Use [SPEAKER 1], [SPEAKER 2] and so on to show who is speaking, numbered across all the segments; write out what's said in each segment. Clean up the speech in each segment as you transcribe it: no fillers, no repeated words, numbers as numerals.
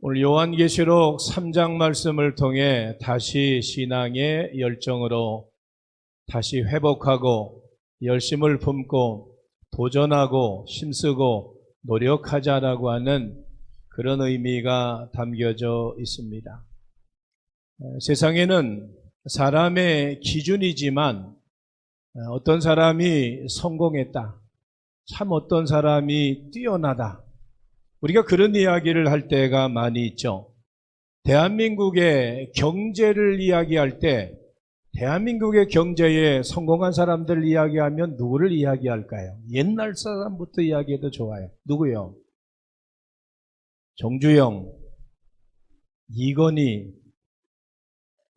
[SPEAKER 1] 오늘 요한계시록 3장 말씀을 통해 다시 신앙의 열정으로 다시 회복하고 열심을 품고 도전하고 힘쓰고 노력하자라고 하는 그런 의미가 담겨져 있습니다. 세상에는 사람의 기준이지만 어떤 사람이 성공했다, 참 어떤 사람이 뛰어나다, 우리가 그런 이야기를 할 때가 많이 있죠. 대한민국의 경제를 이야기할 때 대한민국의 경제에 성공한 사람들 이야기하면 누구를 이야기할까요? 옛날 사람부터 이야기해도 좋아요. 누구요? 정주영, 이건희,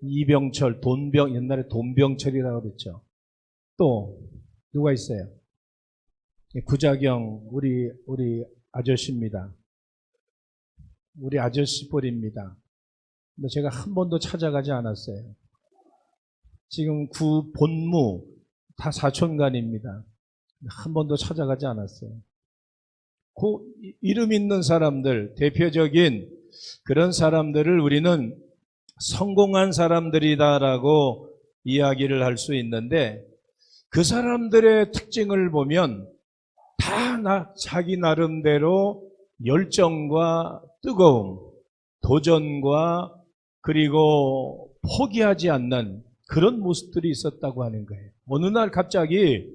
[SPEAKER 1] 이병철, 옛날에 돈병철이라고 그랬죠. 또 누가 있어요? 구자경, 우리 아저씨입니다. 우리 아저씨 뻘입니다. 근데 제가 한 번도 찾아가지 않았어요. 지금 구 본무 다 사촌간입니다. 한 번도 찾아가지 않았어요. 그 이름 있는 사람들, 대표적인 그런 사람들을 우리는 성공한 사람들이다라고 이야기를 할 수 있는데, 그 사람들의 특징을 보면 다 자기 나름대로 열정과 뜨거움, 도전과 그리고 포기하지 않는 그런 모습들이 있었다고 하는 거예요. 어느 날 갑자기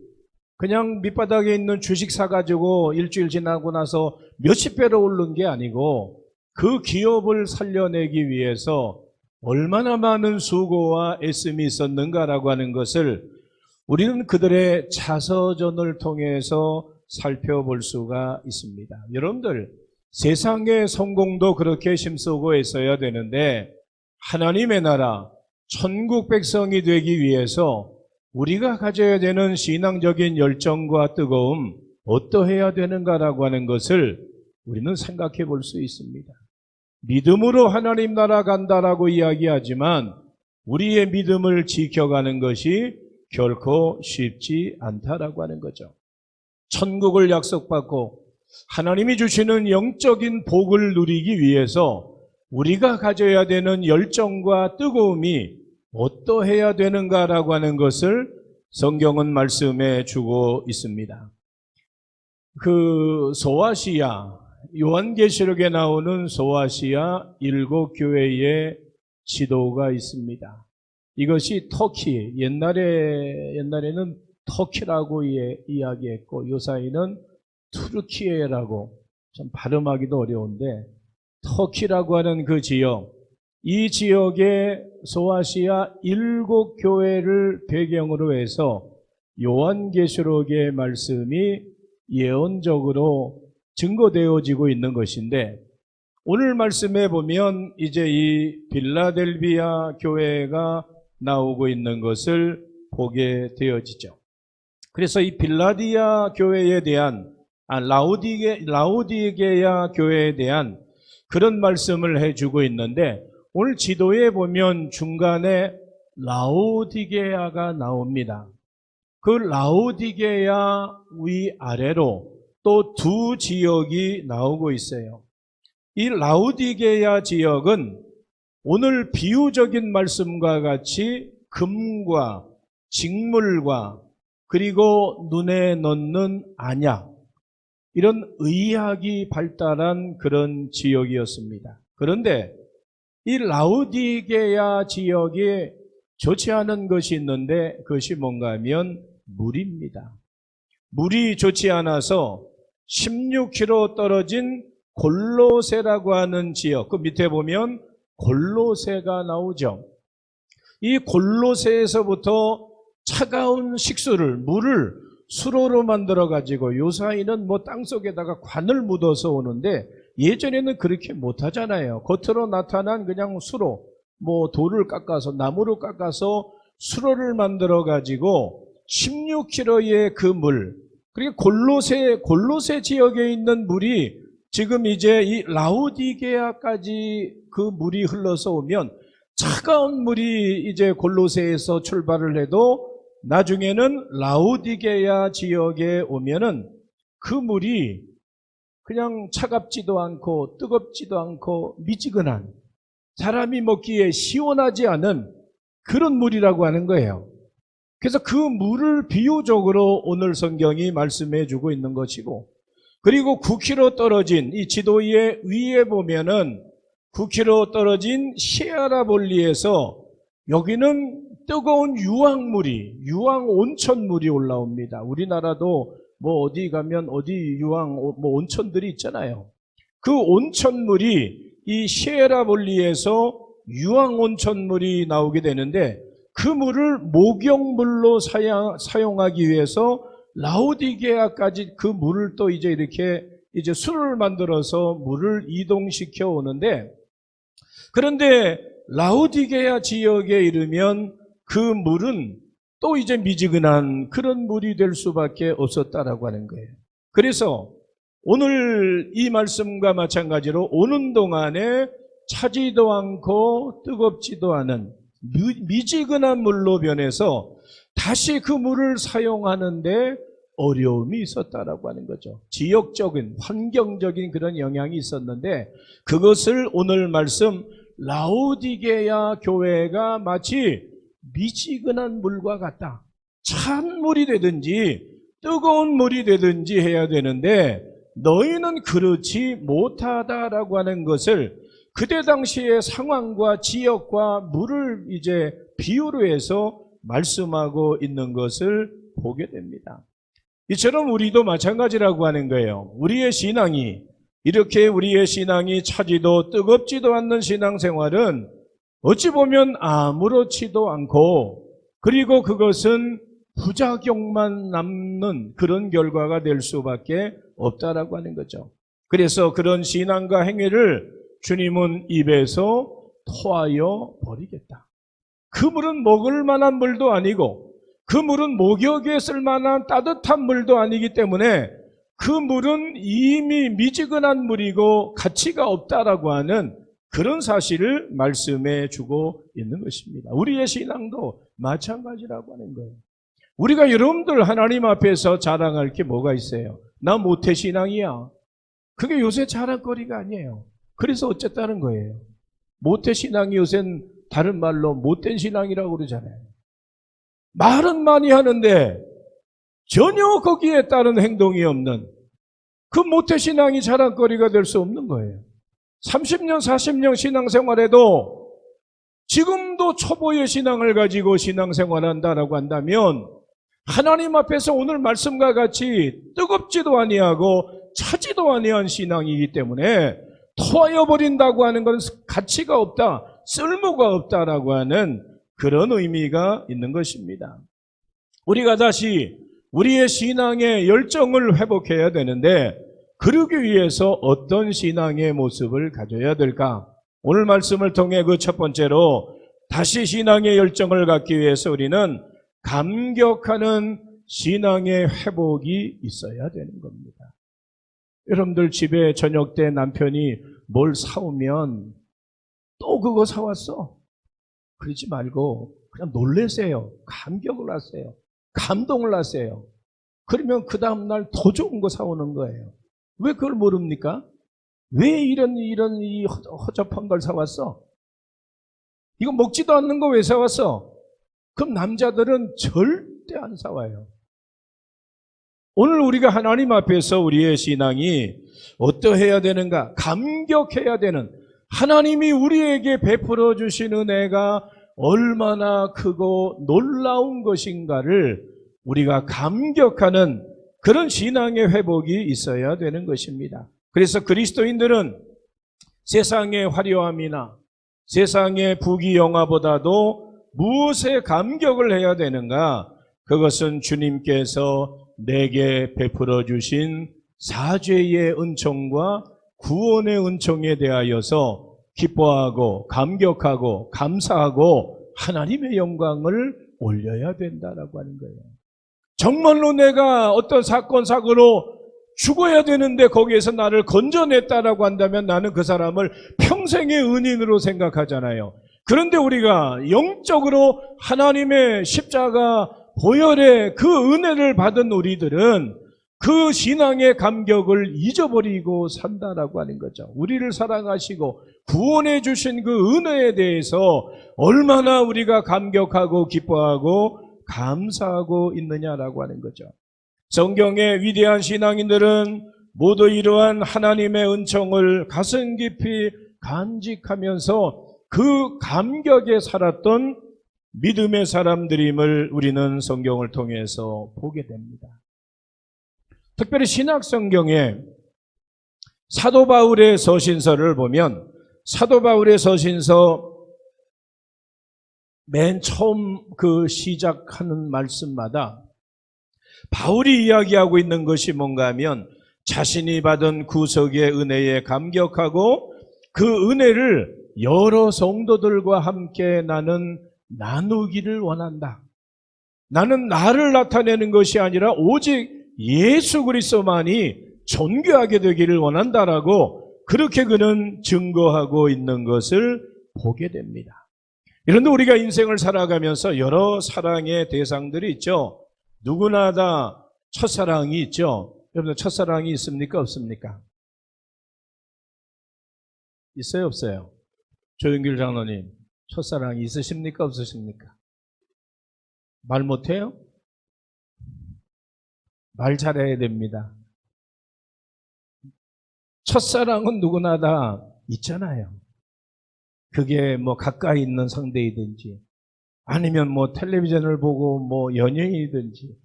[SPEAKER 1] 그냥 밑바닥에 있는 주식 사가지고 일주일 지나고 나서 몇십 배로 오른 게 아니고 그 기업을 살려내기 위해서 얼마나 많은 수고와 애씀이 있었는가라고 하는 것을 우리는 그들의 자서전을 통해서 살펴볼 수가 있습니다. 여러분들, 세상의 성공도 그렇게 힘쓰고 있어야 되는데 하나님의 나라, 천국 백성이 되기 위해서 우리가 가져야 되는 신앙적인 열정과 뜨거움, 어떠해야 되는가라고 하는 것을 우리는 생각해 볼 수 있습니다. 믿음으로 하나님 나라 간다라고 이야기하지만 우리의 믿음을 지켜가는 것이 결코 쉽지 않다라고 하는 거죠. 천국을 약속받고 하나님이 주시는 영적인 복을 누리기 위해서 우리가 가져야 되는 열정과 뜨거움이 어떠해야 되는가라고 하는 것을 성경은 말씀해 주고 있습니다. 그 소아시아, 요한계시록에 나오는 소아시아 7교회의 지도가 있습니다. 이것이 터키, 옛날에는 터키라고 이야기했고 요사이는 투르키예라고, 좀 발음하기도 어려운데 터키라고 하는 그 지역, 이 지역의 소아시아 7교회를 배경으로 해서 요한계시록의 말씀이 예언적으로 증거되어지고 있는 것인데, 오늘 말씀에 보면 이제 이 빌라델비아 교회가 나오고 있는 것을 보게 되어지죠. 그래서 이 빌라디아 교회에 대한 라오디게야 교회에 대한 그런 말씀을 해주고 있는데, 오늘 지도에 보면 중간에 라오디게야가 나옵니다. 그 라오디게야 위아래로 또 두 지역이 나오고 있어요. 이 라오디게야 지역은 오늘 비유적인 말씀과 같이 금과 직물과 그리고 눈에 넣는 안약, 이런 의학이 발달한 그런 지역이었습니다. 그런데 이 라오디게야 지역에 좋지 않은 것이 있는데 그것이 뭔가 하면 물입니다. 물이 좋지 않아서 16km 떨어진 골로새라고 하는 지역, 그 밑에 보면 골로새가 나오죠. 이 골로새에서부터 차가운 식수를, 물을 수로로 만들어가지고, 요사이는 땅속에다가 관을 묻어서 오는데 예전에는 그렇게 못하잖아요. 겉으로 나타난 그냥 수로, 돌을 깎아서, 나무를 깎아서 수로를 만들어가지고 16km의 그 물, 그리고 골로새 지역에 있는 물이 지금 이제 이 라오디게아까지 그 물이 흘러서 오면, 차가운 물이 이제 골로새에서 출발을 해도 나중에는 라오디게야 지역에 오면은 그 물이 그냥 차갑지도 않고 뜨겁지도 않고 미지근한, 사람이 먹기에 시원하지 않은 그런 물이라고 하는 거예요. 그래서 그 물을 비유적으로 오늘 성경이 말씀해 주고 있는 것이고, 그리고 9km 떨어진 이 지도 위에 보면은 9km 떨어진 시아라볼리에서 여기는 뜨거운 유황 온천물이 올라옵니다. 우리나라도 뭐 어디 가면 어디 온천들이 있잖아요. 그 온천물이 이 시에라볼리에서 유황 온천물이 나오게 되는데, 그 물을 목욕물로 사용하기 위해서 라오디게아까지 그 물을 또 이제 술을 만들어서 물을 이동시켜 오는데, 그런데 라오디게아 지역에 이르면 그 물은 또 이제 미지근한 그런 물이 될 수밖에 없었다라고 하는 거예요. 그래서 오늘 이 말씀과 마찬가지로 오는 동안에 차지도 않고 뜨겁지도 않은 미지근한 물로 변해서 다시 그 물을 사용하는데 어려움이 있었다라고 하는 거죠. 지역적인, 환경적인 그런 영향이 있었는데, 그것을 오늘 말씀 라오디게아 교회가 마치 미지근한 물과 같다. 찬 물이 되든지 뜨거운 물이 되든지 해야 되는데 너희는 그렇지 못하다라고 하는 것을 그때 당시의 상황과 지역과 물을 이제 비유로 해서 말씀하고 있는 것을 보게 됩니다. 이처럼 우리도 마찬가지라고 하는 거예요. 우리의 신앙이 차지도 뜨겁지도 않는 신앙생활은 어찌 보면 아무렇지도 않고, 그리고 그것은 부작용만 남는 그런 결과가 될 수밖에 없다라고 하는 거죠. 그래서 그런 신앙과 행위를 주님은 입에서 토하여 버리겠다. 그 물은 먹을 만한 물도 아니고, 그 물은 목욕에 쓸 만한 따뜻한 물도 아니기 때문에 그 물은 이미 미지근한 물이고 가치가 없다라고 하는 그런 사실을 말씀해 주고 있는 것입니다. 우리의 신앙도 마찬가지라고 하는 거예요. 우리가 여러분들 하나님 앞에서 자랑할 게 뭐가 있어요? 나 모태신앙이야. 그게 요새 자랑거리가 아니에요. 그래서 어쨌다는 거예요. 모태신앙이 요새는 다른 말로 못된 신앙이라고 그러잖아요. 말은 많이 하는데 전혀 거기에 따른 행동이 없는 그 모태신앙이 자랑거리가 될 수 없는 거예요. 30년, 40년 신앙생활에도 지금도 초보의 신앙을 가지고 신앙생활한다라고 한다면 하나님 앞에서 오늘 말씀과 같이 뜨겁지도 아니하고 차지도 아니한 신앙이기 때문에 토하여 버린다고 하는 것은 가치가 없다, 쓸모가 없다라고 하는 그런 의미가 있는 것입니다. 우리가 다시 우리의 신앙의 열정을 회복해야 되는데, 그러기 위해서 어떤 신앙의 모습을 가져야 될까? 오늘 말씀을 통해 그 첫 번째로 다시 신앙의 열정을 갖기 위해서 우리는 감격하는 신앙의 회복이 있어야 되는 겁니다. 여러분들 집에 저녁 때 남편이 뭘 사오면 또 그거 사왔어? 그러지 말고 그냥 놀라세요. 감격을 하세요. 감동을 하세요. 그러면 그 다음날 더 좋은 거 사오는 거예요. 왜 그걸 모릅니까? 왜 이런 이 허접한 걸 사왔어? 이거 먹지도 않는 거 왜 사왔어? 그럼 남자들은 절대 안 사와요. 오늘 우리가 하나님 앞에서 우리의 신앙이 어떠해야 되는가? 감격해야 되는, 하나님이 우리에게 베풀어 주신 은혜가 얼마나 크고 놀라운 것인가를 우리가 감격하는 그런 신앙의 회복이 있어야 되는 것입니다. 그래서 그리스도인들은 세상의 화려함이나 세상의 부귀영화보다도 무엇에 감격을 해야 되는가? 그것은 주님께서 내게 베풀어 주신 사죄의 은총과 구원의 은총에 대하여서 기뻐하고 감격하고 감사하고 하나님의 영광을 올려야 된다라고 하는 거예요. 정말로 내가 어떤 사건 사고로 죽어야 되는데 거기에서 나를 건져냈다라고 한다면 나는 그 사람을 평생의 은인으로 생각하잖아요. 그런데 우리가 영적으로 하나님의 십자가 보혈의 그 은혜를 받은 우리들은 그 신앙의 감격을 잊어버리고 산다라고 하는 거죠. 우리를 사랑하시고 구원해 주신 그 은혜에 대해서 얼마나 우리가 감격하고 기뻐하고 감사하고 있느냐라고 하는 거죠. 성경의 위대한 신앙인들은 모두 이러한 하나님의 은총을 가슴 깊이 간직하면서 그 감격에 살았던 믿음의 사람들임을 우리는 성경을 통해서 보게 됩니다. 특별히 신약 성경에 사도 바울의 서신서를 보면 사도 바울의 서신서 맨 처음 그 시작하는 말씀마다 바울이 이야기하고 있는 것이 뭔가 하면 자신이 받은 구속의 은혜에 감격하고 그 은혜를 여러 성도들과 함께 나는 나누기를 원한다. 나는 나를 나타내는 것이 아니라 오직 예수 그리스도만이 존귀하게 되기를 원한다라고 그렇게 그는 증거하고 있는 것을 보게 됩니다. 그런데 우리가 인생을 살아가면서 여러 사랑의 대상들이 있죠. 누구나 다 첫사랑이 있죠. 여러분 첫사랑이 있습니까? 없습니까? 있어요? 없어요? 조영길 장로님 첫사랑이 있으십니까? 없으십니까? 말 못해요? 말 잘해야 됩니다. 첫사랑은 누구나 다 있잖아요. 그게 뭐 가까이 있는 상대이든지 아니면 뭐 텔레비전을 보고 뭐 연예인이든지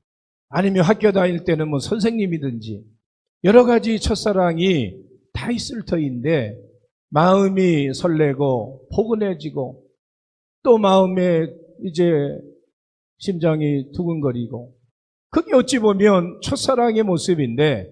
[SPEAKER 1] 아니면 학교 다닐 때는 뭐 선생님이든지 여러 가지 첫사랑이 다 있을 터인데 마음이 설레고 포근해지고 또 마음에 이제 심장이 두근거리고 그게 어찌 보면 첫사랑의 모습인데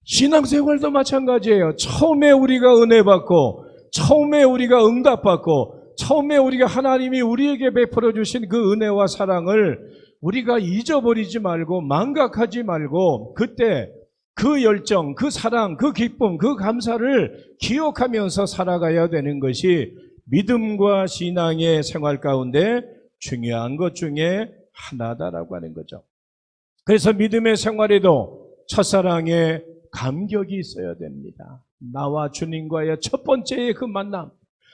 [SPEAKER 1] 신앙생활도 마찬가지예요. 처음에 우리가 은혜 받고 처음에 우리가 응답받고 처음에 우리가 하나님이 우리에게 베풀어 주신 그 은혜와 사랑을 우리가 잊어버리지 말고 망각하지 말고 그때 그 열정, 그 사랑, 그 기쁨, 그 감사를 기억하면서 살아가야 되는 것이 믿음과 신앙의 생활 가운데 중요한 것 중에 하나다라고 하는 거죠. 그래서 믿음의 생활에도 첫사랑에 감격이 있어야 됩니다. 나와 주님과의 첫 번째의 그 만남,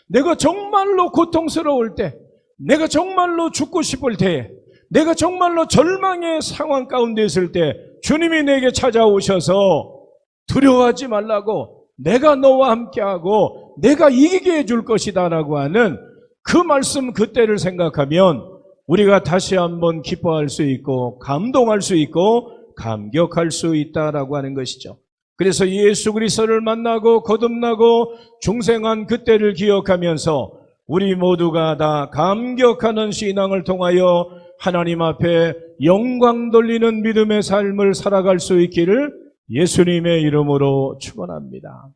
[SPEAKER 1] 내가 정말로 고통스러울 때, 내가 정말로 죽고 싶을 때에, 내가 정말로 절망의 상황 가운데 있을 때 주님이 내게 찾아오셔서 두려워하지 말라고, 내가 너와 함께하고 내가 이기게 해줄 것이다 라고 하는 그 말씀 그때를 생각하면 우리가 다시 한번 기뻐할 수 있고 감동할 수 있고 감격할 수 있다라고 하는 것이죠. 그래서 예수 그리스도를 만나고 거듭나고 중생한 그때를 기억하면서 우리 모두가 다 감격하는 신앙을 통하여 하나님 앞에 영광 돌리는 믿음의 삶을 살아갈 수 있기를 예수님의 이름으로 축원합니다.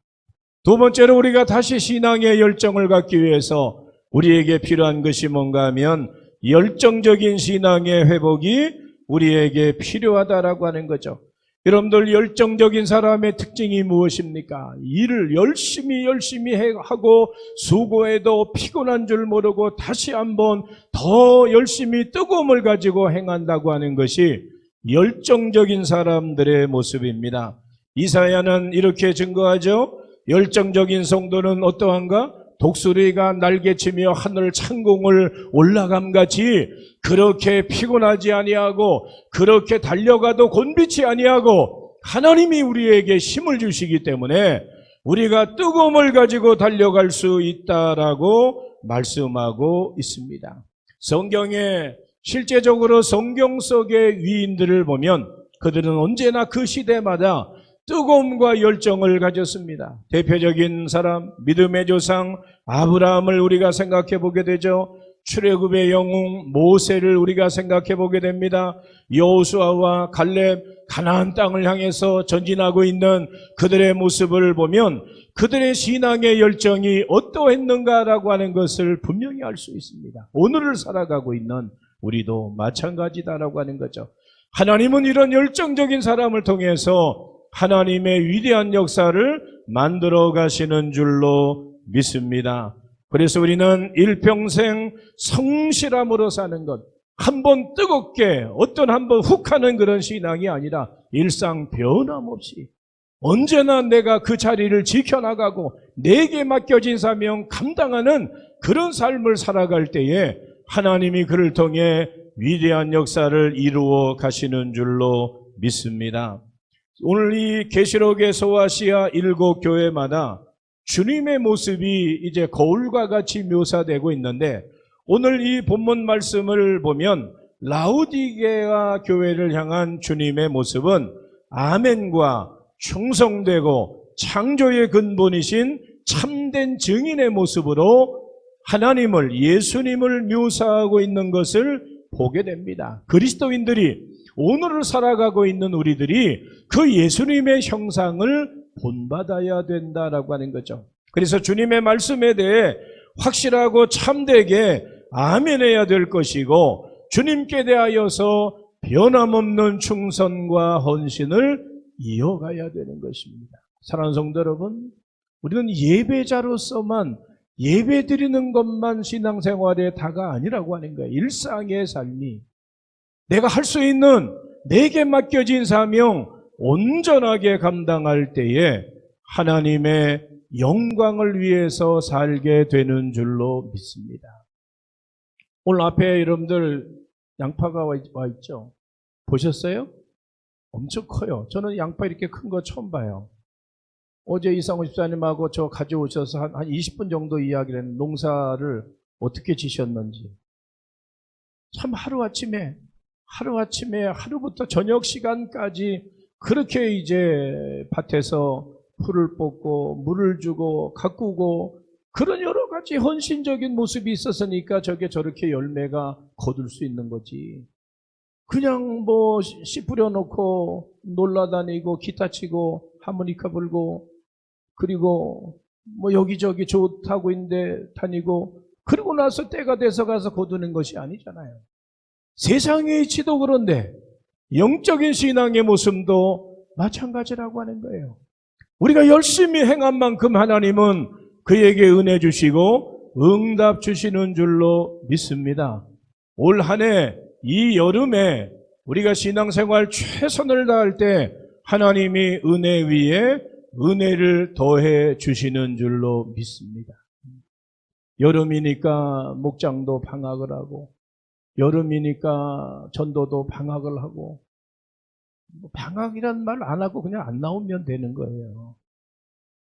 [SPEAKER 1] 두 번째로 우리가 다시 신앙의 열정을 갖기 위해서 우리에게 필요한 것이 뭔가 하면 열정적인 신앙의 회복이 우리에게 필요하다라고 하는 거죠. 여러분들 열정적인 사람의 특징이 무엇입니까? 일을 열심히 하고 수고해도 피곤한 줄 모르고 다시 한번 더 열심히 뜨거움을 가지고 행한다고 하는 것이 열정적인 사람들의 모습입니다. 이사야는 이렇게 증거하죠. 열정적인 성도는 어떠한가? 독수리가 날개치며 하늘 창공을 올라감같이 그렇게 피곤하지 아니하고 그렇게 달려가도 곤비치 아니하고 하나님이 우리에게 힘을 주시기 때문에 우리가 뜨거움을 가지고 달려갈 수 있다라고 말씀하고 있습니다. 성경에 실제적으로 성경 속의 위인들을 보면 그들은 언제나 그 시대마다 뜨거움과 열정을 가졌습니다. 대표적인 사람, 믿음의 조상 아브라함을 우리가 생각해 보게 되죠. 출애굽의 영웅 모세를 우리가 생각해 보게 됩니다. 여호수아와 갈렙 가나안 땅을 향해서 전진하고 있는 그들의 모습을 보면 그들의 신앙의 열정이 어떠했는가라고 하는 것을 분명히 알 수 있습니다. 오늘을 살아가고 있는 우리도 마찬가지다라고 하는 거죠. 하나님은 이런 열정적인 사람을 통해서 하나님의 위대한 역사를 만들어 가시는 줄로 믿습니다. 그래서 우리는 일평생 성실함으로 사는 것, 한번 뜨겁게 한번 훅 하는 그런 신앙이 아니라 일상 변함없이 언제나 내가 그 자리를 지켜나가고 내게 맡겨진 사명 감당하는 그런 삶을 살아갈 때에 하나님이 그를 통해 위대한 역사를 이루어 가시는 줄로 믿습니다. 오늘 이 계시록의 소아시아 7교회마다 주님의 모습이 이제 거울과 같이 묘사되고 있는데, 오늘 이 본문 말씀을 보면 라우디게아 교회를 향한 주님의 모습은 아멘과 충성되고 창조의 근본이신 참된 증인의 모습으로 하나님을, 예수님을 묘사하고 있는 것을 보게 됩니다. 그리스도인들이, 오늘을 살아가고 있는 우리들이 그 예수님의 형상을 본받아야 된다라고 하는 거죠. 그래서 주님의 말씀에 대해 확실하고 참되게 아멘해야 될 것이고, 주님께 대하여서 변함없는 충성과 헌신을 이어가야 되는 것입니다. 사랑하는 성도 여러분, 우리는 예배자로서만 예배 드리는 것만 신앙생활의 다가 아니라고 하는 거예요. 일상의 삶이 내가 할 수 있는, 내게 맡겨진 사명 온전하게 감당할 때에 하나님의 영광을 위해서 살게 되는 줄로 믿습니다. 오늘 앞에 여러분들 양파가 와 있죠? 보셨어요? 엄청 커요. 저는 양파 이렇게 큰 거 처음 봐요. 어제 이상호 집사님하고 저 가져오셔서 한 20분 정도 이야기를 했는데, 농사를 어떻게 지셨는지. 참 하루아침에 하루부터 저녁 시간까지 그렇게 이제 밭에서 풀을 뽑고 물을 주고 가꾸고 그런 여러 가지 헌신적인 모습이 있었으니까 저게 저렇게 열매가 거둘 수 있는 거지. 그냥 뭐 씨 뿌려놓고 놀라다니고 기타 치고 하모니카 불고 그리고 뭐 여기저기 좋다고 있는데 다니고 그러고 나서 때가 돼서 가서 거두는 것이 아니잖아요. 세상의 이치도 그런데 영적인 신앙의 모습도 마찬가지라고 하는 거예요. 우리가 열심히 행한 만큼 하나님은 그에게 은혜 주시고 응답 주시는 줄로 믿습니다. 올 한 해 이 여름에 우리가 신앙생활 최선을 다할 때 하나님이 은혜 위에 은혜를 더해 주시는 줄로 믿습니다. 여름이니까 목장도 방학을 하고, 여름이니까 전도도 방학을 하고, 방학이란 말 안 하고 그냥 안 나오면 되는 거예요.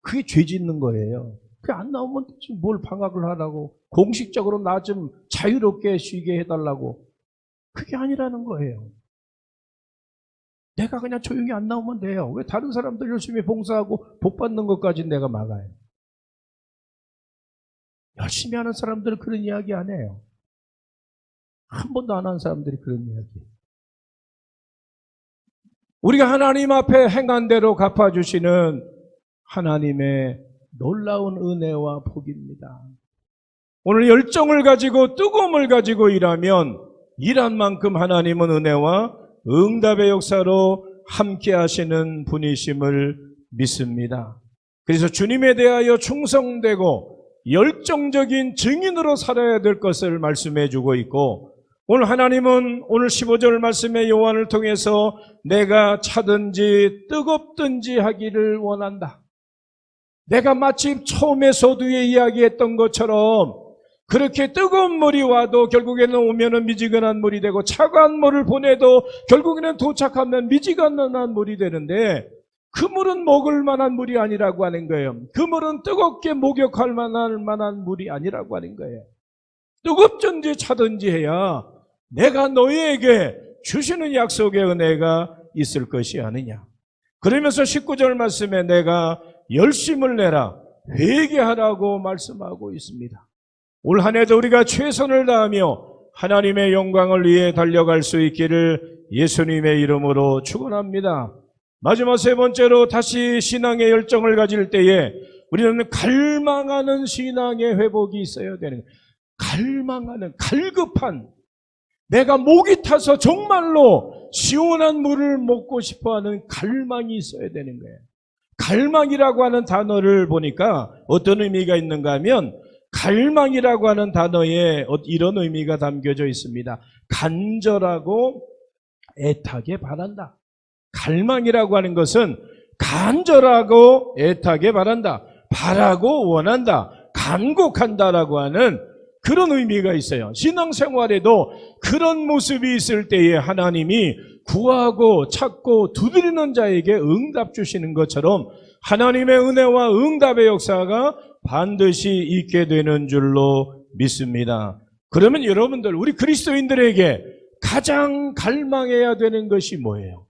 [SPEAKER 1] 그게 죄 짓는 거예요. 그게 안 나오면 뭘 방학을 하라고, 공식적으로 나 좀 자유롭게 쉬게 해달라고. 그게 아니라는 거예요. 내가 그냥 조용히 안 나오면 돼요. 왜 다른 사람들 열심히 봉사하고 복 받는 것까지 내가 막아요? 열심히 하는 사람들은 그런 이야기 안 해요. 한 번도 안 한 사람들이 그런 이야기. 우리가 하나님 앞에 행한 대로 갚아주시는 하나님의 놀라운 은혜와 복입니다. 오늘 열정을 가지고 뜨거움을 가지고 일한 만큼 하나님은 은혜와 응답의 역사로 함께 하시는 분이심을 믿습니다. 그래서 주님에 대하여 충성되고 열정적인 증인으로 살아야 될 것을 말씀해 주고 있고, 오늘 하나님은 오늘 15절 말씀의 요한을 통해서 내가 차든지 뜨겁든지 하기를 원한다. 내가 마치 처음에 서두에 이야기했던 것처럼 그렇게 뜨거운 물이 와도 결국에는 오면은 미지근한 물이 되고, 차가운 물을 보내도 결국에는 도착하면 미지근한 물이 되는데, 그 물은 먹을 만한 물이 아니라고 하는 거예요. 그 물은 뜨겁게 목욕할 만한 물이 아니라고 하는 거예요. 뜨겁든지 차든지 해야 내가 너희에게 주시는 약속의 은혜가 있을 것이 아니냐. 그러면서 19절 말씀에 내가 열심을 내라, 회개하라고 말씀하고 있습니다. 올 한 해도 우리가 최선을 다하며 하나님의 영광을 위해 달려갈 수 있기를 예수님의 이름으로 축원합니다. 마지막 세 번째로 다시 신앙의 열정을 가질 때에 우리는 갈망하는 신앙의 회복이 있어야 되는 거예요. 갈망하는, 갈급한, 내가 목이 타서 정말로 시원한 물을 먹고 싶어하는 갈망이 있어야 되는 거예요. 갈망이라고 하는 단어를 보니까 어떤 의미가 있는가 하면, 갈망이라고 하는 단어에 이런 의미가 담겨져 있습니다. 간절하고 애타게 바란다. 갈망이라고 하는 것은 간절하고 애타게 바란다. 바라고 원한다. 간곡한다라고 하는 그런 의미가 있어요. 신앙생활에도 그런 모습이 있을 때에 하나님이 구하고 찾고 두드리는 자에게 응답 주시는 것처럼 하나님의 은혜와 응답의 역사가 반드시 있게 되는 줄로 믿습니다. 그러면 여러분들, 우리 그리스도인들에게 가장 갈망해야 되는 것이 뭐예요?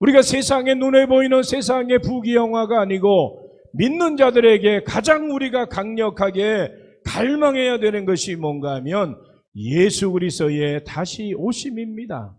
[SPEAKER 1] 우리가 세상의 눈에 보이는 세상의 부귀영화가 아니고 믿는 자들에게 가장 우리가 강력하게 갈망해야 되는 것이 뭔가 하면 예수 그리스도의 다시 오심입니다.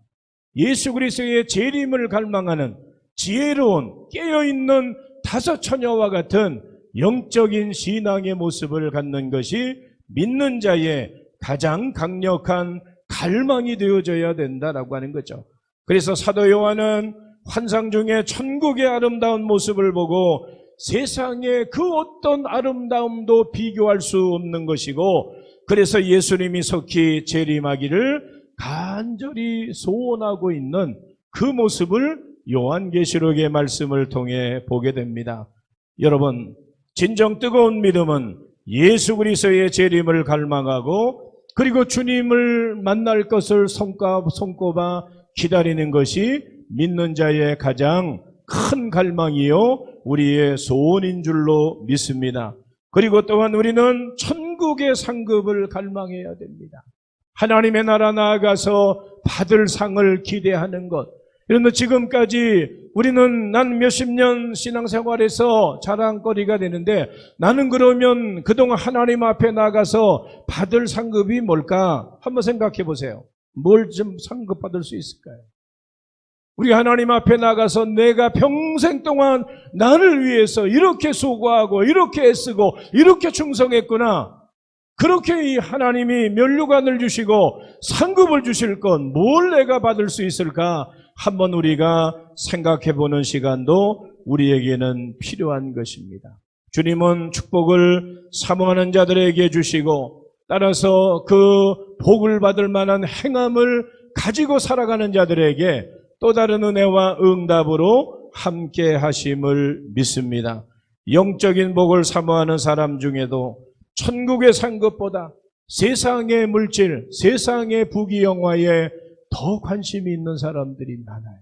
[SPEAKER 1] 예수 그리스도의 재림을 갈망하는 지혜로운 깨어있는 다섯 처녀와 같은 영적인 신앙의 모습을 갖는 것이 믿는 자의 가장 강력한 갈망이 되어져야 된다라고 하는 거죠. 그래서 사도 요한은 환상 중에 천국의 아름다운 모습을 보고 세상의 그 어떤 아름다움도 비교할 수 없는 것이고, 그래서 예수님이 속히 재림하기를 간절히 소원하고 있는 그 모습을 요한계시록의 말씀을 통해 보게 됩니다. 여러분, 진정 뜨거운 믿음은 예수 그리스도의 재림을 갈망하고 그리고 주님을 만날 것을 손꼽아 기다리는 것이 믿는 자의 가장 큰 갈망이요 우리의 소원인 줄로 믿습니다. 그리고 또한 우리는 천국의 상급을 갈망해야 됩니다. 하나님의 나라 나아가서 받을 상을 기대하는 것. 그런데 지금까지 우리는 난 몇십 년 신앙생활에서 자랑거리가 되는데, 나는 그러면 그동안 하나님 앞에 나가서 받을 상급이 뭘까? 한번 생각해 보세요. 뭘 좀 상급 받을 수 있을까요? 우리 하나님 앞에 나가서 내가 평생 동안 나를 위해서 이렇게 수고하고 이렇게 애쓰고 이렇게 충성했구나. 그렇게 이 하나님이 면류관을 주시고 상급을 주실 건 뭘 내가 받을 수 있을까? 한번 우리가 생각해 보는 시간도 우리에게는 필요한 것입니다. 주님은 축복을 사모하는 자들에게 주시고, 따라서 그 복을 받을 만한 행함을 가지고 살아가는 자들에게 또 다른 은혜와 응답으로 함께 하심을 믿습니다. 영적인 복을 사모하는 사람 중에도 천국의 상급보다 세상의 물질, 세상의 부귀영화에 더 관심이 있는 사람들이 많아요.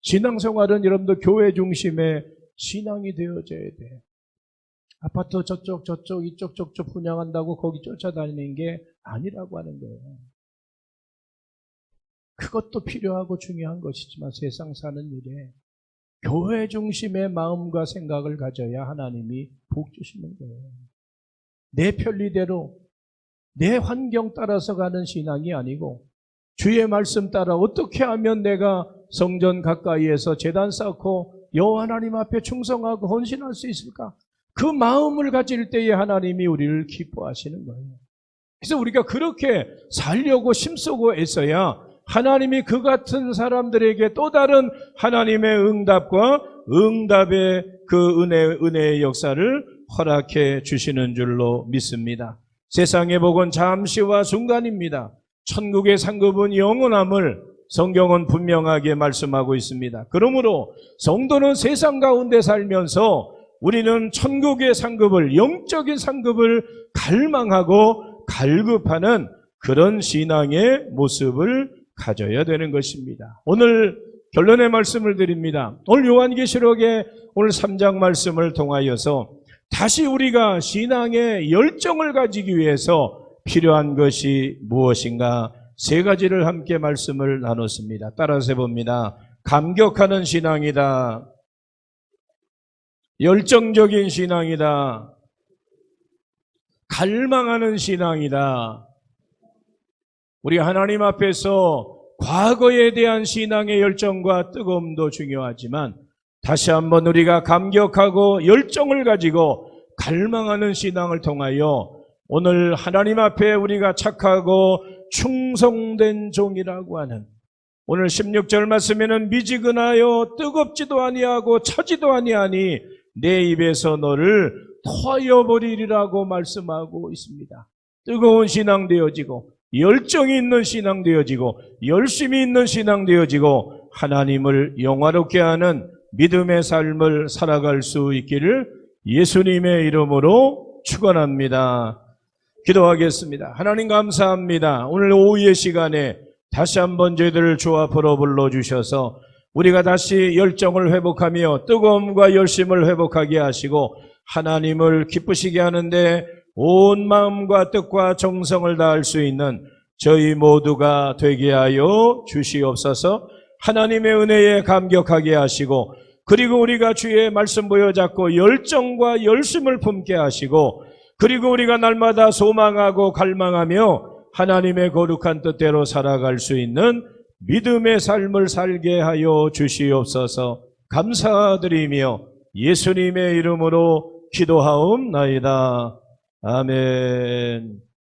[SPEAKER 1] 신앙생활은 여러분들 교회 중심의 신앙이 되어져야 돼요. 아파트 저쪽 이쪽 분양한다고 거기 쫓아다니는 게 아니라고 하는 거예요. 그것도 필요하고 중요한 것이지만 세상 사는 일에 교회 중심의 마음과 생각을 가져야 하나님이 복 주시는 거예요. 내 편리대로 내 환경 따라서 가는 신앙이 아니고 주의 말씀 따라 어떻게 하면 내가 성전 가까이에서 제단 쌓고 여호와 하나님 앞에 충성하고 헌신할 수 있을까? 그 마음을 가질 때에 하나님이 우리를 기뻐하시는 거예요. 그래서 우리가 그렇게 살려고 힘쓰고 애써야 하나님이 그 같은 사람들에게 또 다른 하나님의 응답과 응답의 그 은혜의 역사를 허락해 주시는 줄로 믿습니다. 세상의 복은 잠시와 순간입니다. 천국의 상급은 영원함을 성경은 분명하게 말씀하고 있습니다. 그러므로 성도는 세상 가운데 살면서 우리는 천국의 상급을, 영적인 상급을 갈망하고 갈급하는 그런 신앙의 모습을 가져야 되는 것입니다. 오늘 결론의 말씀을 드립니다. 오늘 요한계시록의 오늘 3장 말씀을 통하여서 다시 우리가 신앙의 열정을 가지기 위해서 필요한 것이 무엇인가? 세 가지를 함께 말씀을 나눴습니다. 따라서 해봅니다. 감격하는 신앙이다. 열정적인 신앙이다. 갈망하는 신앙이다. 우리 하나님 앞에서 과거에 대한 신앙의 열정과 뜨거움도 중요하지만 다시 한번 우리가 감격하고 열정을 가지고 갈망하는 신앙을 통하여 오늘 하나님 앞에 우리가 착하고 충성된 종이라고 하는 오늘 16절 말씀에는 미지근하여 뜨겁지도 아니하고 차지도 아니하니 내 입에서 너를 터여버리리라고 말씀하고 있습니다. 뜨거운 신앙 되어지고 열정이 있는 신앙 되어지고 열심히 있는 신앙 되어지고 하나님을 영화롭게 하는 믿음의 삶을 살아갈 수 있기를 예수님의 이름으로 축원합니다. 기도하겠습니다. 하나님 감사합니다. 오늘 오후의 시간에 다시 한번 저희들을 주 앞으로 불러주셔서 우리가 다시 열정을 회복하며 뜨거움과 열심을 회복하게 하시고 하나님을 기쁘시게 하는데 온 마음과 뜻과 정성을 다할 수 있는 저희 모두가 되게 하여 주시옵소서. 하나님의 은혜에 감격하게 하시고 그리고 우리가 주의 말씀 보여잡고 열정과 열심을 품게 하시고 그리고 우리가 날마다 소망하고 갈망하며 하나님의 거룩한 뜻대로 살아갈 수 있는 믿음의 삶을 살게 하여 주시옵소서. 감사드리며 예수님의 이름으로 기도하옵나이다. 아멘.